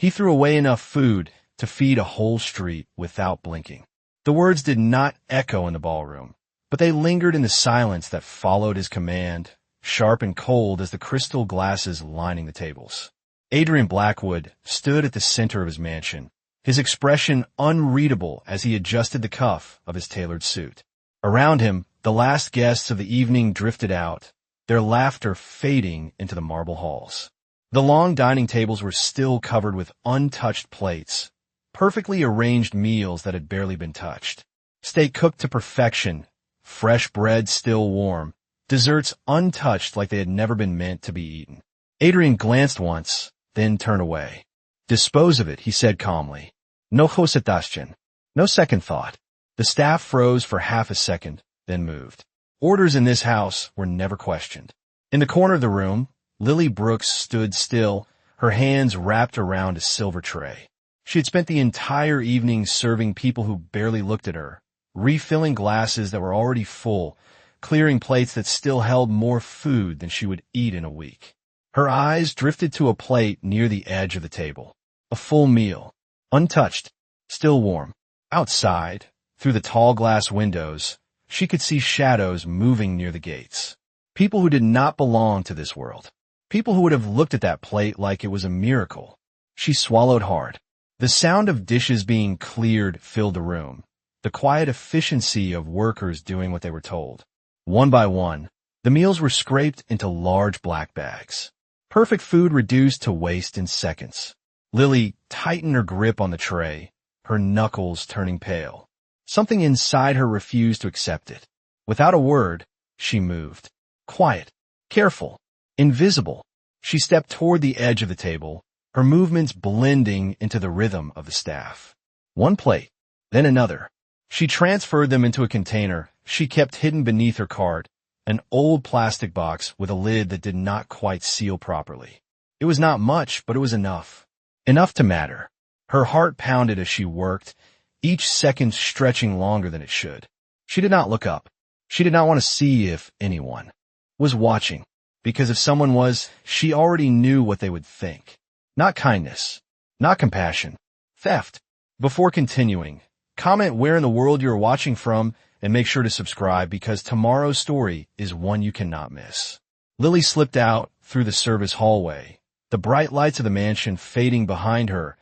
He threw away enough food to feed a whole street without blinking. The words did not echo in the ballroom, but they lingered in the silence that followed his command, sharp and cold as the crystal glasses lining the tables. Adrian Blackwood stood at the center of his mansion, his expression unreadable as he adjusted the cuff of his tailored suit. Around him, the last guests of the evening drifted out, their laughter fading into the marble halls. The long dining tables were still covered with untouched plates, perfectly arranged meals that had barely been touched. Steak cooked to perfection, fresh bread still warm, desserts untouched like they had never been meant to be eaten. Adrian glanced once, then turned away. "Dispose of it," he said calmly. "No hesitation." No second thought. The staff froze for half a second, then moved. Orders in this house were never questioned. In the corner of the room, Lily Brooks stood still, her hands wrapped around a silver tray. She had spent the entire evening serving people who barely looked at her, refilling glasses that were already full, clearing plates that still held more food than she would eat in a week. Her eyes drifted to a plate near the edge of the table. A full meal, untouched, still warm. Outside, through the tall glass windows, she could see shadows moving near the gates. People who did not belong to this world. People who would have looked at that plate like it was a miracle. She swallowed hard. The sound of dishes being cleared filled the room, the quiet efficiency of workers doing what they were told. One by one, the meals were scraped into large black bags. Perfect food reduced to waste in seconds. Lily tightened her grip on the tray, her knuckles turning pale. Something inside her refused to accept it. Without a word, she moved. Quiet, careful, invisible. She stepped toward the edge of the table, her movements blending into the rhythm of the staff. One plate, then another. She transferred them into a container she kept hidden beneath her cart, an old plastic box with a lid that did not quite seal properly. It was not much, but it was enough. Enough to matter. Her heart pounded as she worked, each second stretching longer than it should. She did not look up. She did not want to see if anyone was watching, because if someone was, she already knew what they would think. Not kindness, not compassion, theft. Before continuing, comment where in the world you're watching from and make sure to subscribe because tomorrow's story is one you cannot miss. Lily slipped out through the service hallway, the bright lights of the mansion fading behind her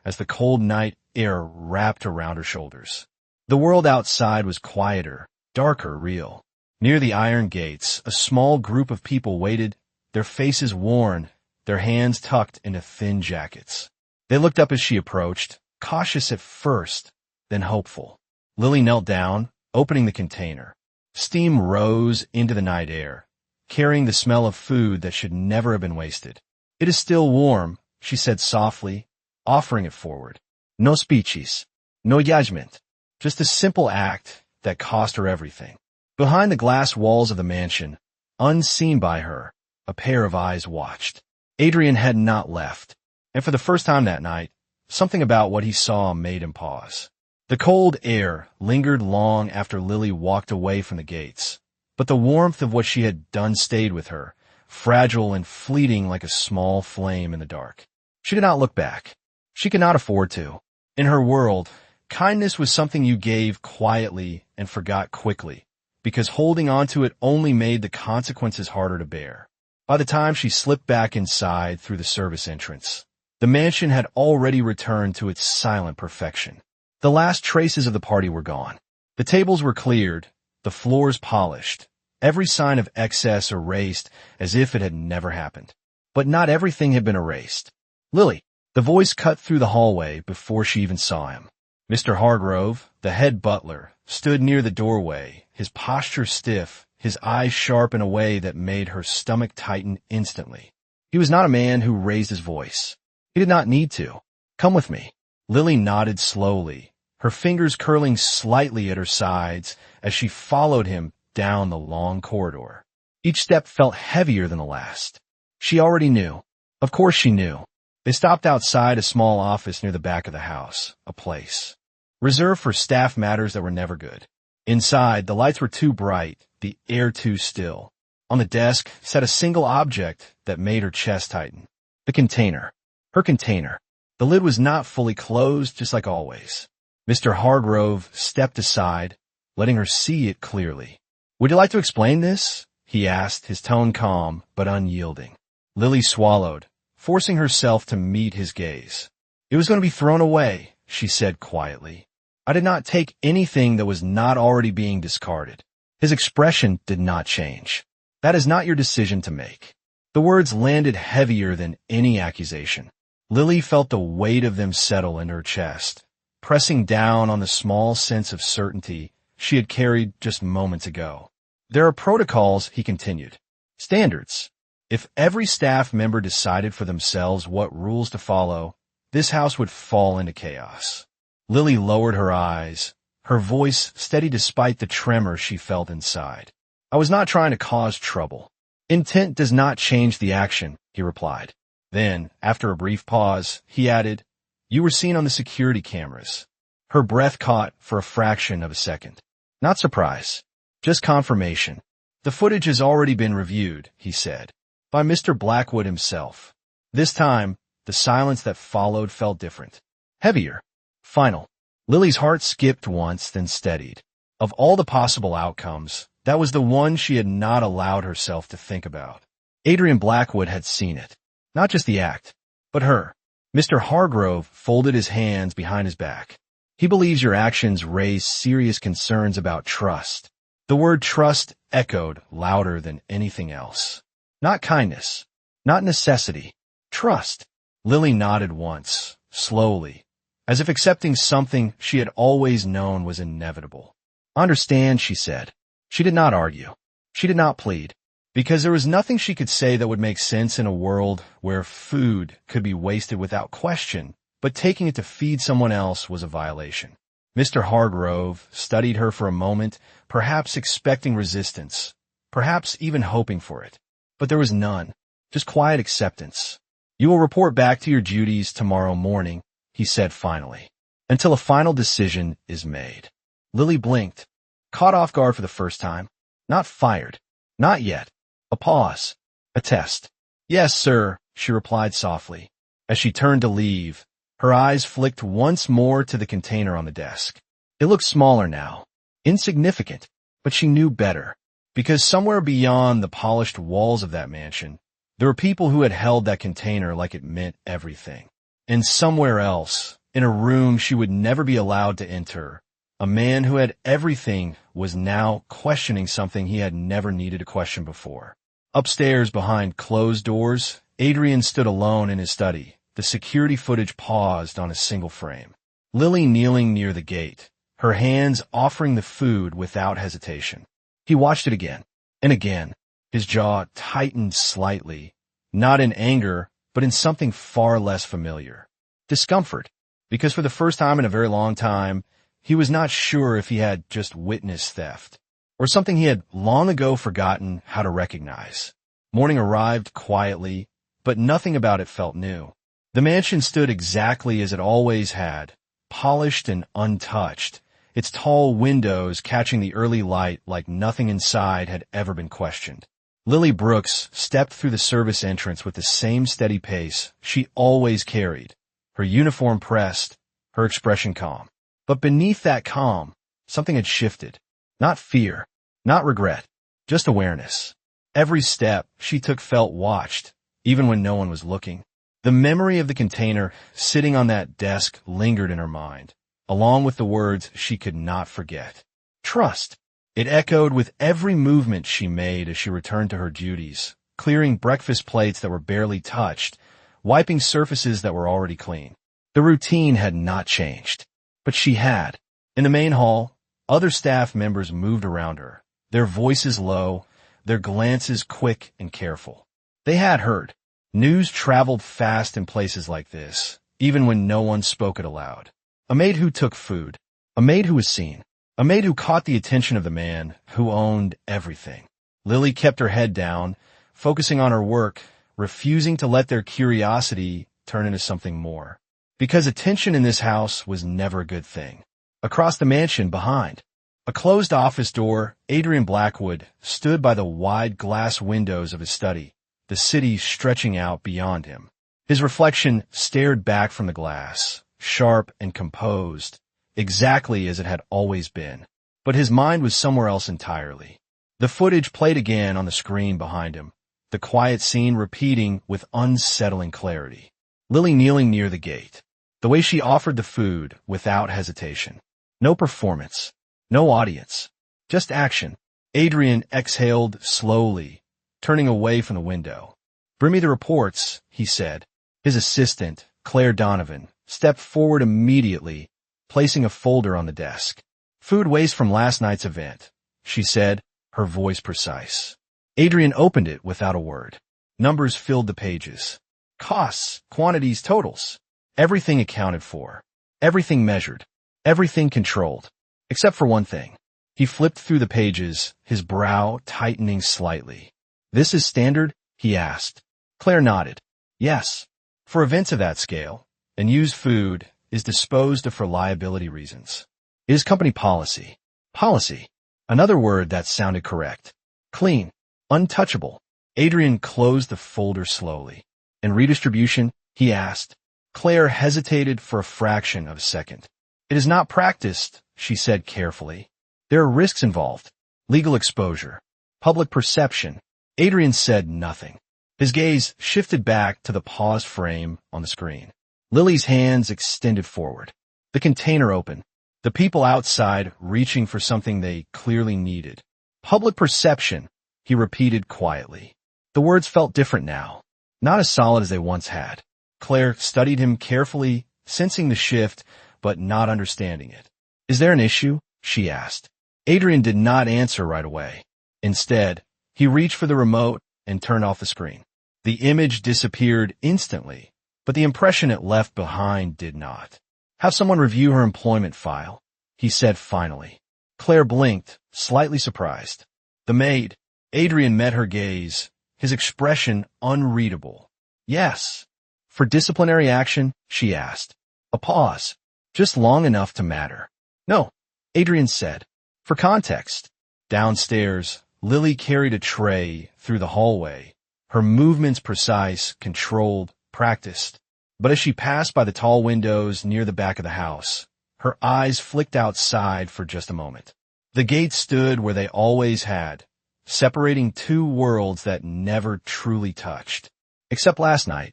as the cold night air wrapped around her shoulders. The world outside was quieter, darker, real. Near the iron gates, a small group of people waited, their faces worn, their hands tucked into thin jackets. They looked up as she approached, cautious at first, then hopeful. Lily knelt down, opening the container. Steam rose into the night air, carrying the smell of food that should never have been wasted. "It is still warm," she said softly, offering it forward. No speeches, no judgment, just a simple act that cost her everything. Behind the glass walls of the mansion, unseen by her, a pair of eyes watched. Adrian had not left, and for the first time that night, something about what he saw made him pause. The cold air lingered long after Lily walked away from the gates, but the warmth of what she had done stayed with her, fragile and fleeting like a small flame in the dark. She did not look back. She could not afford to. In her world, kindness was something you gave quietly and forgot quickly, because holding on to it only made the consequences harder to bear. By the time she slipped back inside through the service entrance, the mansion had already returned to its silent perfection. The last traces of the party were gone. The tables were cleared, the floors polished, every sign of excess erased as if it had never happened. But not everything had been erased. "Lily," the voice cut through the hallway before she even saw him. Mr. Hargrove, the head butler, stood near the doorway, his posture stiff, his eyes sharp in a way that made her stomach tighten instantly. He was not a man who raised his voice. He did not need to. "Come with me." Lily nodded slowly, her fingers curling slightly at her sides as she followed him down the long corridor. Each step felt heavier than the last. She already knew. Of course she knew. They stopped outside a small office near the back of the house, a place reserved for staff matters that were never good. Inside, the lights were too bright, the air too still. On the desk sat a single object that made her chest tighten. The container. Her container. The lid was not fully closed, just like always. Mr. Hargrove stepped aside, letting her see it clearly. "Would you like to explain this?" he asked, his tone calm but unyielding. Lily swallowed, forcing herself to meet his gaze. "It was going to be thrown away," she said quietly. "I did not take anything that was not already being discarded." His expression did not change. "That is not your decision to make." The words landed heavier than any accusation. Lily felt the weight of them settle in her chest, pressing down on the small sense of certainty she had carried just moments ago. "There are protocols," he continued. "Standards. If every staff member decided for themselves what rules to follow, this house would fall into chaos." Lily lowered her eyes, her voice steady despite the tremor she felt inside. "I was not trying to cause trouble." "Intent does not change the action," he replied. Then, after a brief pause, he added, "You were seen on the security cameras." Her breath caught for a fraction of a second. "Not surprise, just confirmation. The footage has already been reviewed," he said, "by Mr. Blackwood himself." This time, the silence that followed felt different. Heavier. Final. Lily's heart skipped once, then steadied. Of all the possible outcomes, that was the one she had not allowed herself to think about. Adrian Blackwood had seen it. Not just the act, but her. Mr. Hargrove folded his hands behind his back. "He believes your actions raise serious concerns about trust." The word trust echoed louder than anything else. Not kindness, not necessity, trust. Lily nodded once, slowly, as if accepting something she had always known was inevitable. "I understand," she said. She did not argue. She did not plead. Because there was nothing she could say that would make sense in a world where food could be wasted without question, but taking it to feed someone else was a violation. Mr. Hargrove studied her for a moment, perhaps expecting resistance, perhaps even hoping for it. But there was none, just quiet acceptance. "You will report back to your duties tomorrow morning," he said finally, "until a final decision is made." Lily blinked, caught off guard for the first time. Not fired. Not yet. A pause. A test. "Yes, sir," she replied softly. As she turned to leave, her eyes flicked once more to the container on the desk. It looked smaller now. Insignificant. But she knew better. Because somewhere beyond the polished walls of that mansion, there were people who had held that container like it meant everything. And somewhere else, in a room she would never be allowed to enter, a man who had everything was now questioning something he had never needed to question before. Upstairs behind closed doors, Adrian stood alone in his study, the security footage paused on a single frame. Lily kneeling near the gate, her hands offering the food without hesitation. He watched it again, and again. His jaw tightened slightly, not in anger, but in something far less familiar. Discomfort, because for the first time in a very long time, he was not sure if he had just witnessed theft, or something he had long ago forgotten how to recognize. Morning arrived quietly, but nothing about it felt new. The mansion stood exactly as it always had, polished and untouched, its tall windows catching the early light like nothing inside had ever been questioned. Lily Brooks stepped through the service entrance with the same steady pace she always carried, her uniform pressed, her expression calm. But beneath that calm, something had shifted. Not fear, not regret, just awareness. Every step she took felt watched, even when no one was looking. The memory of the container sitting on that desk lingered in her mind, along with the words she could not forget. Trust. It echoed with every movement she made as she returned to her duties, clearing breakfast plates that were barely touched, wiping surfaces that were already clean. The routine had not changed, but she had. In the main hall, other staff members moved around her, their voices low, their glances quick and careful. They had heard. News traveled fast in places like this, even when no one spoke it aloud. A maid who took food. A maid who was seen. A maid who caught the attention of the man who owned everything. Lily kept her head down, focusing on her work, refusing to let their curiosity turn into something more. Because attention in this house was never a good thing. Across the mansion behind, a closed office door, Adrian Blackwood stood by the wide glass windows of his study, the city stretching out beyond him. His reflection stared back from the glass, sharp and composed, exactly as it had always been. But his mind was somewhere else entirely. The footage played again on the screen behind him, the quiet scene repeating with unsettling clarity. Lily kneeling near the gate. The way she offered the food without hesitation. No performance. No audience. Just action. Adrian exhaled slowly, turning away from the window. "Bring me the reports," he said. His assistant, Claire Donovan, stepped forward immediately, placing a folder on the desk. "Food waste from last night's event," she said, her voice precise. Adrian opened it without a word. Numbers filled the pages. Costs, quantities, totals. Everything accounted for. Everything measured. Everything controlled. Except for one thing. He flipped through the pages, his brow tightening slightly. "This is standard?" he asked. Claire nodded. "Yes. For events of that scale, and used food is disposed of for liability reasons. It is company policy." Policy. Another word that sounded correct. Clean. Untouchable. Adrian closed the folder slowly. "And redistribution?" he asked. Claire hesitated for a fraction of a second. "It is not practiced," she said carefully. "There are risks involved. Legal exposure. Public perception." Adrian said nothing. His gaze shifted back to the paused frame on the screen. Lily's hands extended forward. The container opened. The people outside reaching for something they clearly needed. "Public perception," he repeated quietly. The words felt different now, not as solid as they once had. Claire studied him carefully, sensing the shift, but not understanding it. "Is there an issue?" she asked. Adrian did not answer right away. Instead, he reached for the remote and turned off the screen. The image disappeared instantly, but the impression it left behind did not. "Have someone review her employment file," he said finally. Claire blinked, slightly surprised. "The maid." Adrian met her gaze, his expression unreadable. "Yes." "For disciplinary action?" she asked. A pause, just long enough to matter. "No," Adrian said. "For context." Downstairs, Lily carried a tray through the hallway, her movements precise, controlled, practiced. But as she passed by the tall windows near the back of the house, her eyes flicked outside for just a moment. The gates stood where they always had, separating two worlds that never truly touched. Except last night.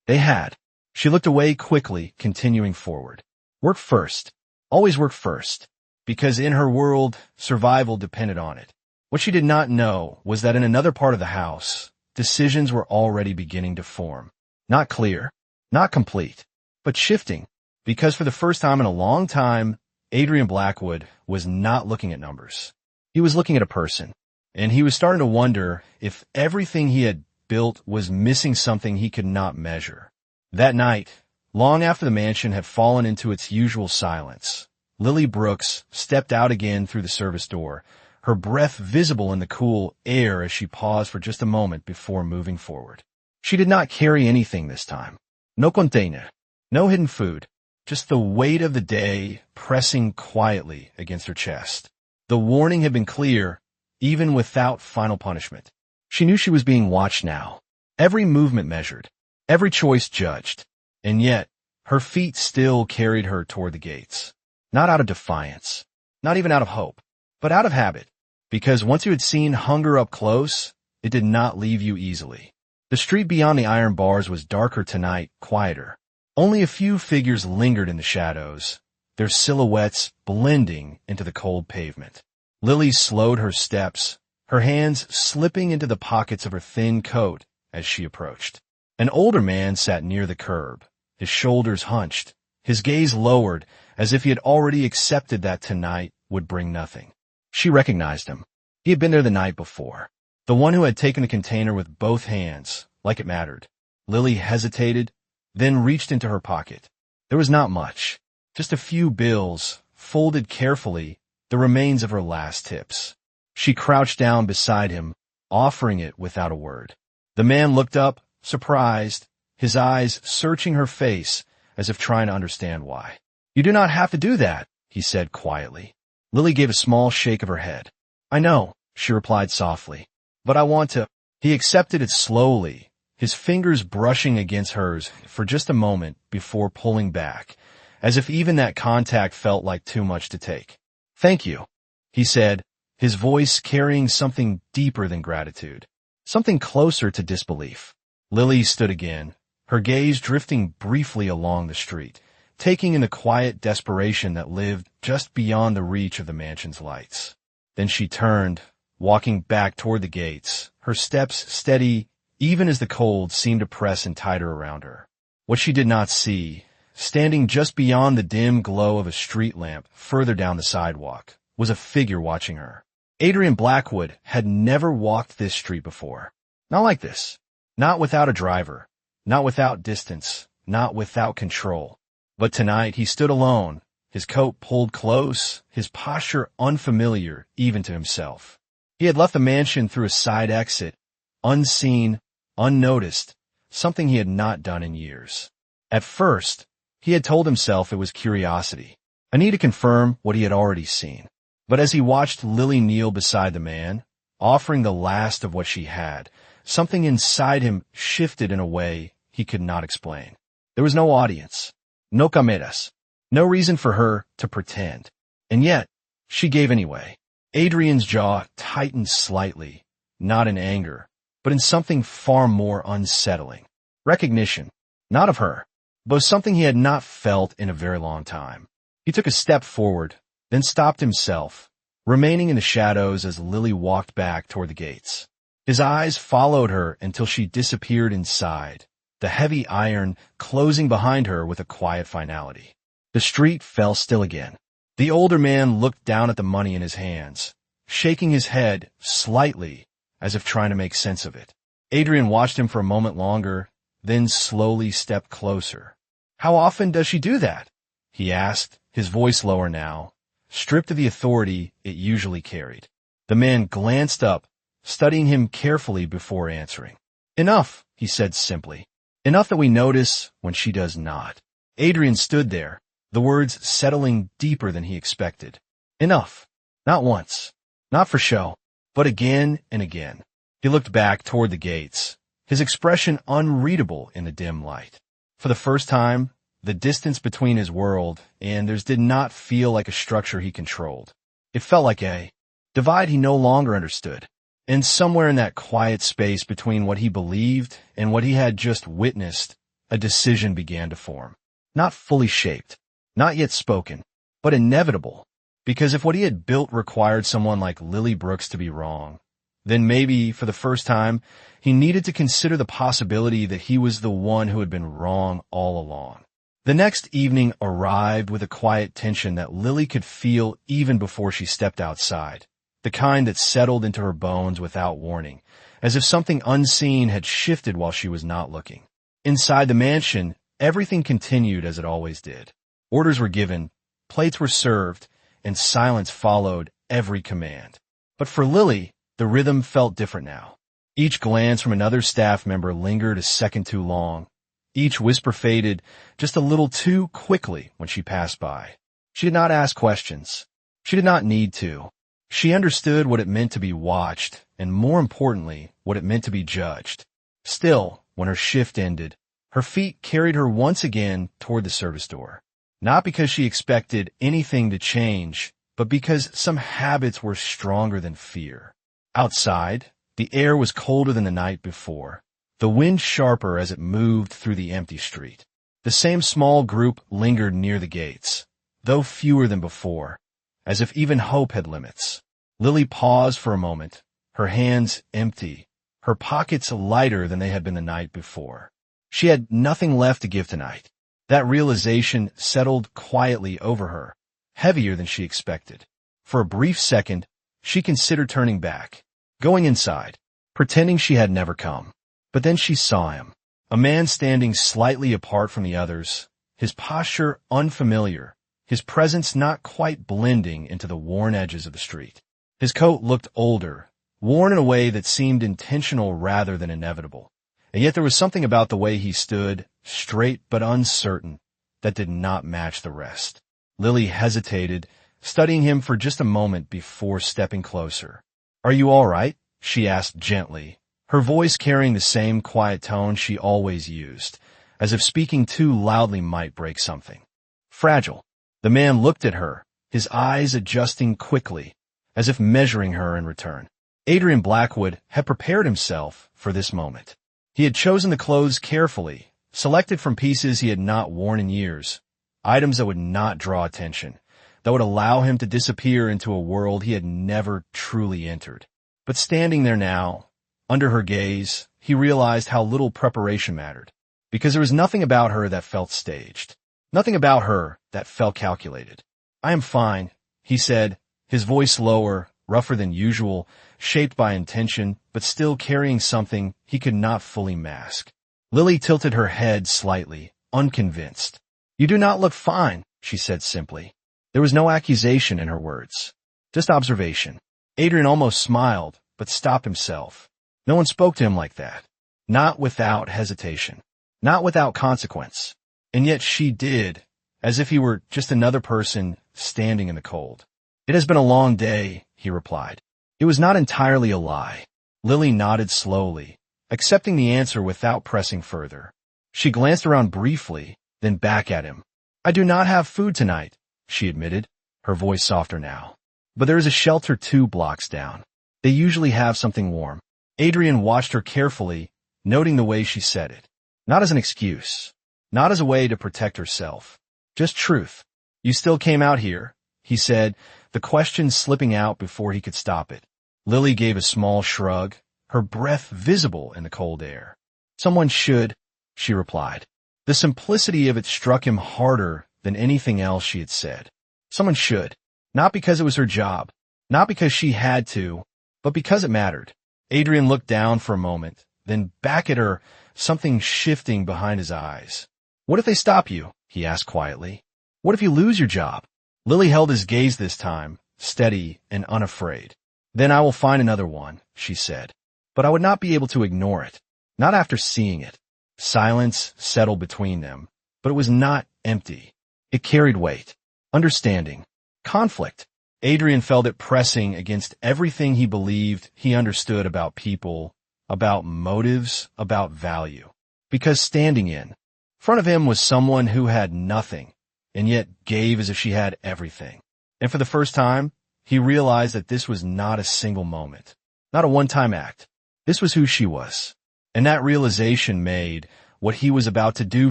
They had. She looked away quickly, continuing forward. Work first. Always work first. Because in her world, survival depended on it. What she did not know was that in another part of the house, decisions were already beginning to form. Not clear, not complete, but shifting. Because for the first time in a long time, Adrian Blackwood was not looking at numbers. He was looking at a person. And he was starting to wonder if everything he had built was missing something he could not measure. That night, long after the mansion had fallen into its usual silence, Lily Brooks stepped out again through the service door, her breath visible in the cool air as she paused for just a moment before moving forward. She did not carry anything this time. No container, no hidden food, just the weight of the day pressing quietly against her chest. The warning had been clear, even without final punishment. She knew she was being watched now, every movement measured, every choice judged, and yet her feet still carried her toward the gates. Not out of defiance, not even out of hope, but out of habit, because once you had seen hunger up close, it did not leave you easily. The street beyond the iron bars was darker tonight, quieter. Only a few figures lingered in the shadows, their silhouettes blending into the cold pavement. Lily slowed her steps, her hands slipping into the pockets of her thin coat as she approached. An older man sat near the curb, his shoulders hunched, his gaze lowered as if he had already accepted that tonight would bring nothing. She recognized him. He had been there the night before. The one who had taken the container with both hands, like it mattered. Lily hesitated, then reached into her pocket. There was not much, just a few bills, folded carefully, the remains of her last tips. She crouched down beside him, offering it without a word. The man looked up, surprised, his eyes searching her face as if trying to understand why. "You do not have to do that," he said quietly. Lily gave a small shake of her head. "I know," she replied softly, "but I want to." He accepted it slowly, his fingers brushing against hers for just a moment before pulling back, as if even that contact felt like too much to take. "Thank you," he said, his voice carrying something deeper than gratitude, something closer to disbelief. Lily stood again, her gaze drifting briefly along the street, taking in the quiet desperation that lived just beyond the reach of the mansion's lights. Then she turned, walking back toward the gates, her steps steady even as the cold seemed to press in tighter around her. What she did not see, standing just beyond the dim glow of a street lamp further down the sidewalk, was a figure watching her. Adrian Blackwood had never walked this street before. Not like this. Not without a driver. Not without distance. Not without control. But tonight he stood alone, his coat pulled close, his posture unfamiliar even to himself. He had left the mansion through a side exit, unseen, unnoticed, something he had not done in years. At first, he had told himself it was curiosity, a need to confirm what he had already seen. But as he watched Lily kneel beside the man, offering the last of what she had, something inside him shifted in a way he could not explain. There was no audience. No cameras. No reason for her to pretend. And yet, she gave anyway. Adrian's jaw tightened slightly, not in anger, but in something far more unsettling. Recognition, not of her, but something he had not felt in a very long time. He took a step forward, then stopped himself, remaining in the shadows as Lily walked back toward the gates. His eyes followed her until she disappeared inside, the heavy iron closing behind her with a quiet finality. The street fell still again. The older man looked down at the money in his hands, shaking his head slightly as if trying to make sense of it. Adrian watched him for a moment longer, then slowly stepped closer. "How often does she do that?" he asked, his voice lower now, stripped of the authority it usually carried. The man glanced up, studying him carefully before answering. "Enough," he said simply. "Enough that we notice when she does not." Adrian stood there, the words settling deeper than he expected. Enough. Not once. Not for show. But again and again. He looked back toward the gates, his expression unreadable in the dim light. For the first time, the distance between his world and theirs did not feel like a structure he controlled. It felt like a divide he no longer understood. And somewhere in that quiet space between what he believed and what he had just witnessed, a decision began to form. Not fully shaped, not yet spoken, but inevitable. Because if what he had built required someone like Lily Brooks to be wrong, then maybe, for the first time, he needed to consider the possibility that he was the one who had been wrong all along. The next evening arrived with a quiet tension that Lily could feel even before she stepped outside. The kind that settled into her bones without warning, as if something unseen had shifted while she was not looking. Inside the mansion, everything continued as it always did. Orders were given, plates were served, and silence followed every command. But for Lily, the rhythm felt different now. Each glance from another staff member lingered a second too long. Each whisper faded just a little too quickly when she passed by. She did not ask questions. She did not need to. She understood what it meant to be watched, and more importantly, what it meant to be judged. Still, when her shift ended, her feet carried her once again toward the service door. Not because she expected anything to change, but because some habits were stronger than fear. Outside, the air was colder than the night before, the wind sharper as it moved through the empty street. The same small group lingered near the gates, though fewer than before, as if even hope had limits. Lily paused for a moment, her hands empty, her pockets lighter than they had been the night before. She had nothing left to give tonight. That realization settled quietly over her, heavier than she expected. For a brief second, she considered turning back, going inside, pretending she had never come. But then she saw him, a man standing slightly apart from the others, his posture unfamiliar, his presence not quite blending into the worn edges of the street. His coat looked older, worn in a way that seemed intentional rather than inevitable. And yet there was something about the way he stood, straight but uncertain, that did not match the rest. Lily hesitated, studying him for just a moment before stepping closer. "Are you all right?" she asked gently, her voice carrying the same quiet tone she always used, as if speaking too loudly might break something. Fragile. The man looked at her, his eyes adjusting quickly, as if measuring her in return. Adrian Blackwood had prepared himself for this moment. He had chosen the clothes carefully, selected from pieces he had not worn in years, items that would not draw attention, that would allow him to disappear into a world he had never truly entered. But standing there now, under her gaze, he realized how little preparation mattered, because there was nothing about her that felt staged, nothing about her that felt calculated. "I am fine," he said, his voice lower, rougher than usual, shaped by intention, but still carrying something he could not fully mask. Lily tilted her head slightly, unconvinced. "You do not look fine," she said simply. There was no accusation in her words, just observation. Adrian almost smiled, but stopped himself. No one spoke to him like that. Not without hesitation. Not without consequence. And yet she did, as if he were just another person standing in the cold. "It has been a long day," he replied. It was not entirely a lie. Lily nodded slowly, accepting the answer without pressing further. She glanced around briefly, then back at him. "I do not have food tonight," she admitted, her voice softer now. "But there is a shelter 2 blocks down. They usually have something warm." Adrian watched her carefully, noting the way she said it. Not as an excuse, not as a way to protect herself. Just truth. "You still came out here," he said, the question slipping out before he could stop it. Lily gave a small shrug, her breath visible in the cold air. "Someone should," she replied. The simplicity of it struck him harder than anything else she had said. Someone should. Not because it was her job, not because she had to, but because it mattered. Adrian looked down for a moment, then back at her, something shifting behind his eyes. "What if they stop you?" he asked quietly. "What if you lose your job?" Lily held his gaze this time, steady and unafraid. "Then I will find another one," she said. "But I would not be able to ignore it. Not after seeing it." Silence settled between them, but it was not empty. It carried weight, understanding, conflict. Adrian felt it pressing against everything he believed he understood about people, about motives, about value. Because standing in front of him was someone who had nothing, and yet gave as if she had everything. And for the first time, he realized that this was not a single moment, not a one-time act. This was who she was. And that realization made what he was about to do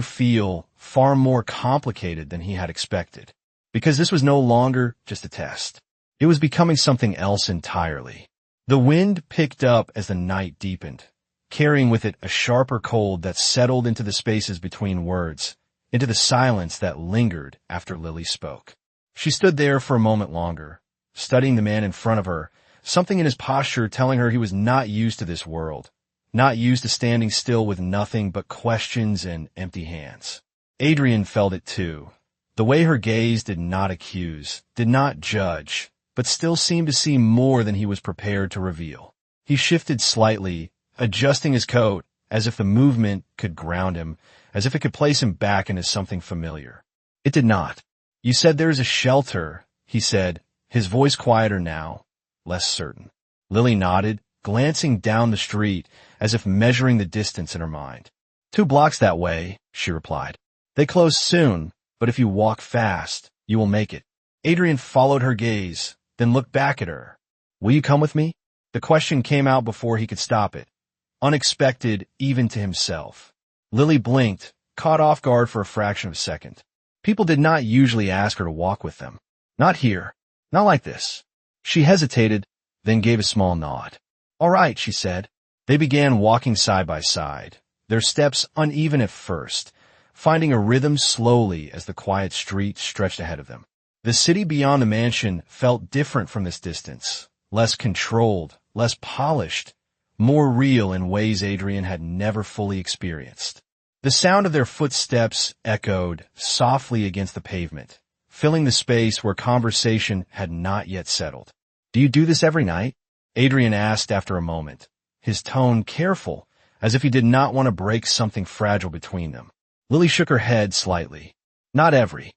feel far more complicated than he had expected. Because this was no longer just a test. It was becoming something else entirely. The wind picked up as the night deepened, carrying with it a sharper cold that settled into the spaces between words, into the silence that lingered after Lily spoke. She stood there for a moment longer, studying the man in front of her, something in his posture telling her he was not used to this world, not used to standing still with nothing but questions and empty hands. Adrian felt it too. The way her gaze did not accuse, did not judge, but still seemed to see more than he was prepared to reveal. He shifted slightly, adjusting his coat, as if the movement could ground him, as if it could place him back into something familiar. It did not. "You said there is a shelter," he said, his voice quieter now, less certain. Lily nodded, glancing down the street, as if measuring the distance in her mind. 2 blocks that way," she replied. "They close soon, but if you walk fast, you will make it." Adrian followed her gaze, then looked back at her. "Will you come with me?" The question came out before he could stop it, unexpected even to himself. Lily blinked, caught off guard for a fraction of a second. People did not usually ask her to walk with them. Not here. Not like this. She hesitated, then gave a small nod. "All right," she said. They began walking side by side, their steps uneven at first, finding a rhythm slowly as the quiet street stretched ahead of them. The city beyond the mansion felt different from this distance, less controlled, less polished, more real in ways Adrian had never fully experienced. The sound of their footsteps echoed softly against the pavement, filling the space where conversation had not yet settled. "Do you do this every night?" Adrian asked after a moment, his tone careful, as if he did not want to break something fragile between them. Lily shook her head slightly. "Not every.